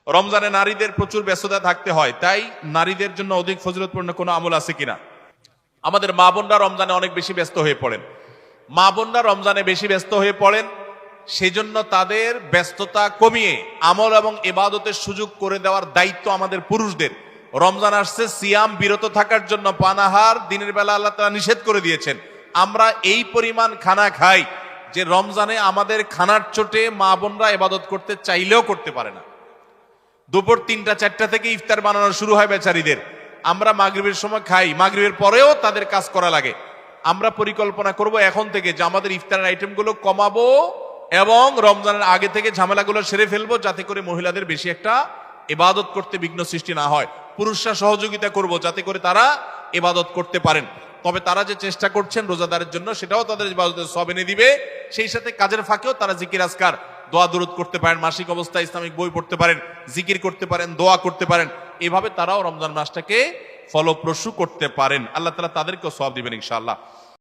রমজানে নারীদের প্রচুর ব্যস্ততা থাকতে হয়, তাই নারীদের জন্য অধিক ফজিলতপূর্ণ কোনো আমল আছে কিনা? আমাদের মা বোনরা রমজানে অনেক বেশি ব্যস্ত হয়ে পড়েন। মা বোনরা রমজানে বেশি ব্যস্ত হয়ে পড়েন, সেজন্য তাদের ব্যস্ততা কমিয়ে আমল এবং ইবাদতের সুযোগ করে দেওয়ার দায়িত্ব আমাদের পুরুষদের। রমজান আসছে, সিয়াম বিরত থাকার জন্য পানাহার দিনের বেলা আল্লাহ তাআলা নিষেধ করে দিয়েছেন। আমরা এই পরিমাণ খানা খাই যে রমজানে আমাদের খানার চোটে মা বোনরা ইবাদত করতে চাইলেও করতে পারে না। দুপুর 3টা-4টা থেকে ইফতার বানানো শুরু হয় বেচারীদের। আমরা মাগরিবের সময় খাই, মাগরিবের পরেও তাদের কাজ করা লাগে। আমরা পরিকল্পনা করব এখন থেকে যে আমাদের ইফতারের আইটেমগুলো কমাবো এবং রমজানের আগে থেকে ঝামেলাগুলো সেরে ফেলবো, যাতে করে মহিলাদের বেশি একটা ইবাদত করতে বিঘ্ন সৃষ্টি না হয়। পুরুষরা সহযোগিতা করব যাতে করে তারা ইবাদত করতে পারেন। তবে তারা যে চেষ্টা করছেন রোজাদারের জন্য, সেটাও তাদের ইবাদতের সওয়াব এনে দিবে। সেই সাথে কাজের ফাঁকেও তারা জিকির আজকার, দোয়া দুরূদ করতে পারেন, মাসিক অবস্থায় ইসলামিক বই পড়তে পারেন, জিকির করতে পারেন, দোয়া করতে পারেন। এভাবে তারাও রমজান মাসটাকে ফলপ্রসূ করতে পারেন। আল্লাহ তাআলা তাদেরকেও সওয়াব দিবেন ইনশাআল্লাহ।